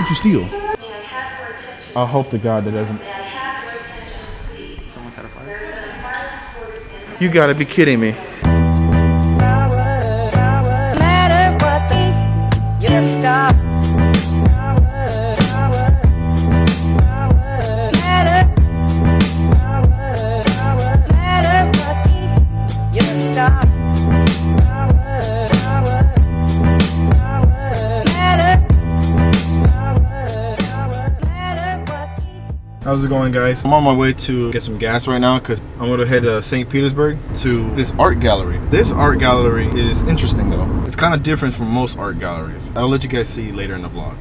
did you steal? I hope to God that doesn't. Someone set a fire? You gotta be kidding me. How's it going, guys? I'm on my way to get some gas right now because I'm gonna head to St. Petersburg to this art gallery. This art gallery is interesting though. It's kind of different from most art galleries. I'll let you guys see later in the vlog.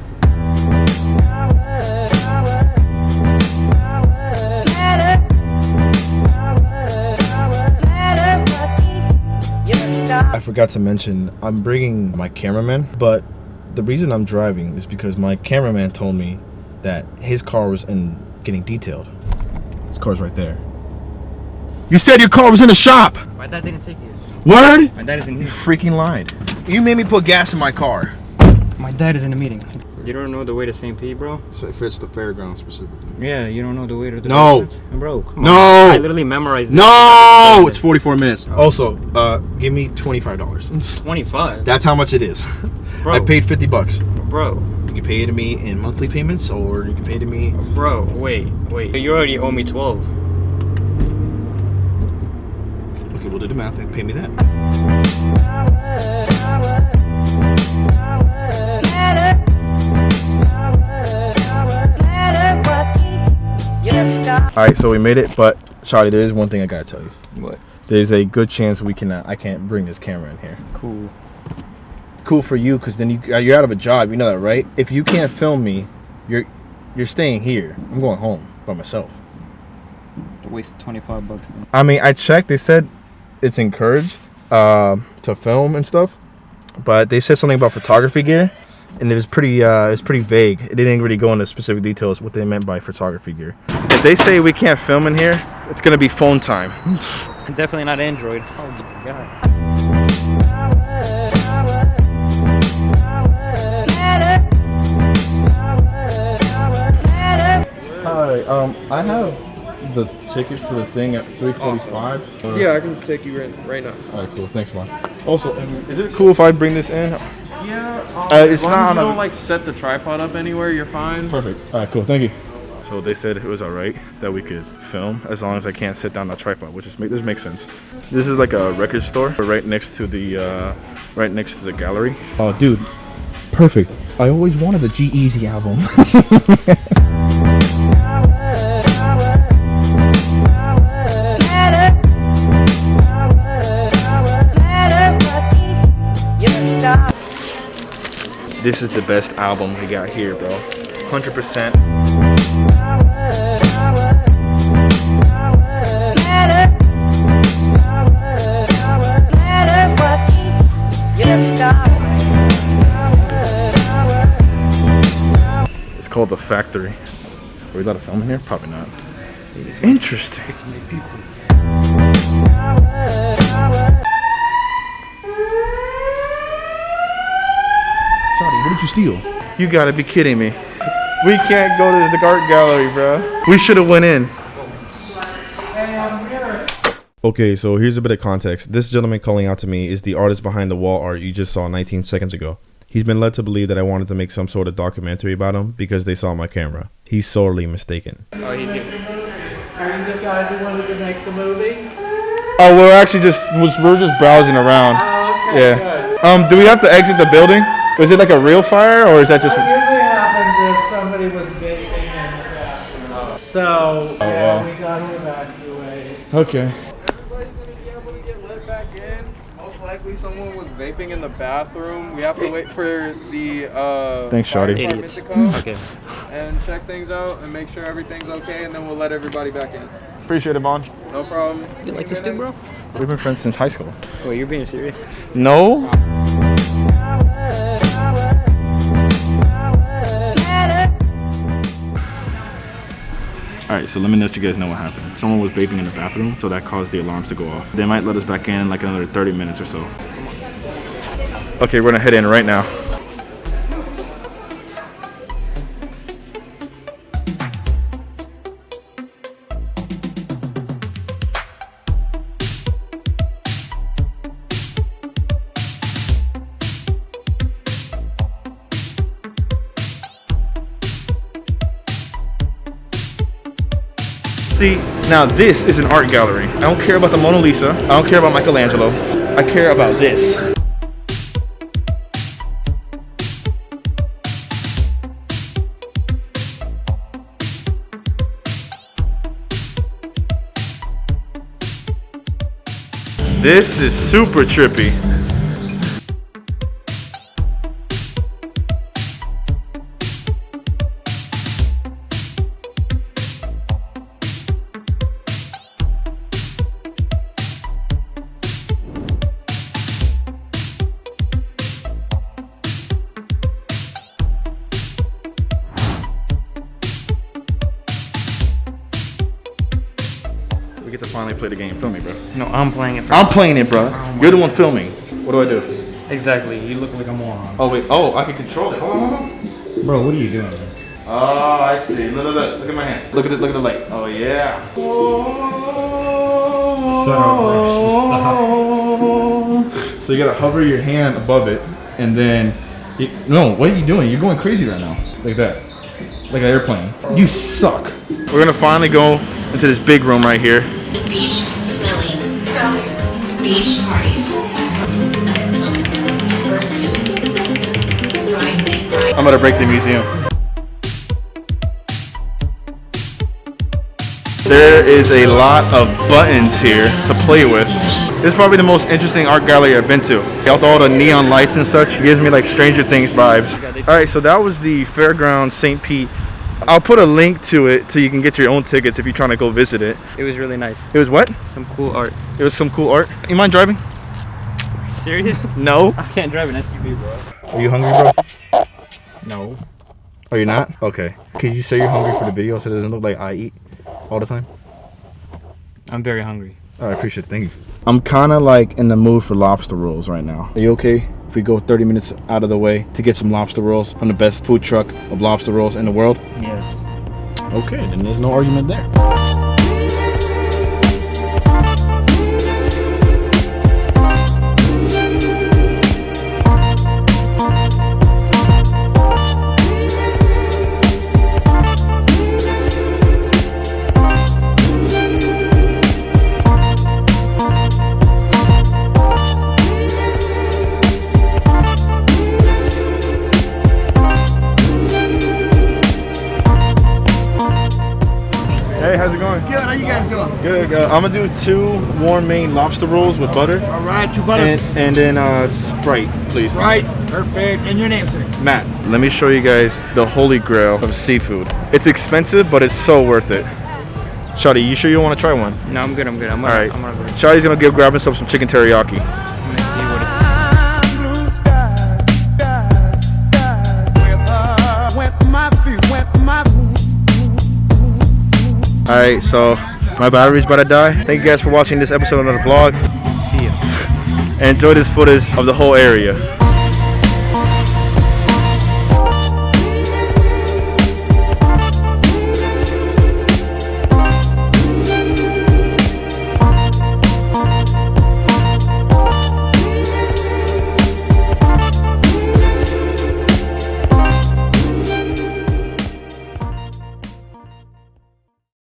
I forgot to mention, I'm bringing my cameraman, but the reason I'm driving is because my cameraman told me that his car was getting detailed. His car's right there. You said your car was in the shop! My dad didn't take it. Word? My dad is in here. You freaking lied. You made me put gas in my car. My dad is in a meeting. You don't know the way to St. Pete, bro? So if it's the fairgrounds specifically. Yeah, you don't know the way to the No. fairgrounds? Bro, come No. on. I literally memorized it. No! It's 44 minutes. Also, give me $25. 25? That's how much it is. Bro. I paid $50. Bro. You can pay it to me in monthly payments, or you can pay to me. Bro, wait. You already owe me 12. Okay, we'll do the math and pay me that. Alright, so we made it, but Shawty, there is one thing I gotta tell you. What? There's a good chance I can't bring this camera in here. Cool. Cool for you, because then you're out of a job, you know that, right? If you can't film me, you're staying here. I'm going home by myself. Waste $25 then. I mean, I checked, they said it's encouraged to film and stuff, but they said something about photography gear, and it was pretty vague. It didn't really go into specific details what they meant by photography gear. If they say we can't film in here, it's gonna be phone time. Definitely not Android. Oh my god. Hi, I have the ticket for the thing at 3:45. Yeah, I can take you right now. All right, cool. Thanks, man. Also, is it cool if I bring this in? Yeah, it's as long not as you on don't like set the tripod up anywhere, you're fine. Perfect. All right, cool. Thank you. So they said it was all right that we could film as long as I can't sit down on a tripod, which this makes sense. This is like a record store right next to the gallery. Oh, dude, perfect. I always wanted the G-Eazy album. This is the best album we got here, bro. 100%. It's called The Factory. Are we allowed to film in here? Probably not. Interesting. Sorry, what did you steal? You gotta be kidding me. We can't go to the art gallery, bro. We should have went in. Okay, so here's a bit of context. This gentleman calling out to me is the artist behind the wall art you just saw 19 seconds ago. He's been led to believe that I wanted to make some sort of documentary about him because they saw my camera. He's sorely mistaken. Oh, he's here. Are you the guys who wanted to make the movie? Oh, we're just browsing around. Oh, okay, Yeah. good. Do we have to exit the building? Was it like a real fire, or is that just? What usually happens is somebody was vaping in the bathroom. So, yeah, wow. we got to evacuate. Okay. Everybody's gonna be able to get let back in. Most likely someone was vaping in the bathroom. We have to wait for the Thanks, fire Shawty. department Idiots. to come Okay. and check things out and make sure everything's okay, and then we'll let everybody back in. Appreciate it, Vaughn. No problem. You like this dude, bro? We've been friends since high school. Wait, you're being serious? No. Alright, so let me let you guys know what happened. Someone was vaping in the bathroom, so that caused the alarms to go off. They might let us back in like another 30 minutes or so. Okay, we're gonna head in right now. See, now this is an art gallery. I don't care about the Mona Lisa. I don't care about Michelangelo. I care about this. This is super trippy. We get to finally play the game. Film me, bro. No, I'm playing it. I'm playing it, bro. You're the one filming. What do I do? Exactly. You look like a moron. Oh wait. Oh, I can control it. Hold on, hold on. Bro, what are you doing? Oh, I see. Look, look, look. Look at my hand. Look at it. Look at the light. Oh yeah. So you gotta hover your hand above it, and then. No, what are you doing? You're going crazy right now. Like that. Like an airplane. You suck. We're gonna finally go into this big room right here. Beach smelling. Beach parties. I'm gonna break the museum. There is a lot of buttons here to play with. This is probably the most interesting art gallery I've been to. With all the neon lights and such, it gives me like Stranger Things vibes. Alright, so that was the Fairground St. Pete. I'll put a link to it so you can get your own tickets if you're trying to go visit it. It was really nice. It was what? Some cool art. It was some cool art. You mind driving? Serious? No. I can't drive an SUV, bro. Are you hungry, bro? No. Are you not? Okay. Could you say you're hungry for the video so it doesn't look like I eat all the time? I'm very hungry. Oh, I appreciate it. Thank you. I'm kind of like in the mood for lobster rolls right now. Are you okay if we go 30 minutes out of the way to get some lobster rolls from the best food truck of lobster rolls in the world? Yes. Okay, then there's no argument there. Hey, how's it going? Good, how you guys doing? Good. I'm gonna do 2 warm Maine lobster rolls with butter. All right, 2 butters. And then Sprite, please. Right, perfect. And your name, sir? Matt. Let me show you guys the holy grail of seafood. It's expensive, but it's so worth it. Shawty, you sure you want to try one? No, I'm good. I'm good. I'm All gonna, right. I'm gonna go. Shawty's gonna grab himself some chicken teriyaki. I'm gonna see what it's. Alright, so my battery's about to die. Thank you guys for watching this episode of the vlog. See ya. And enjoy this footage of the whole area.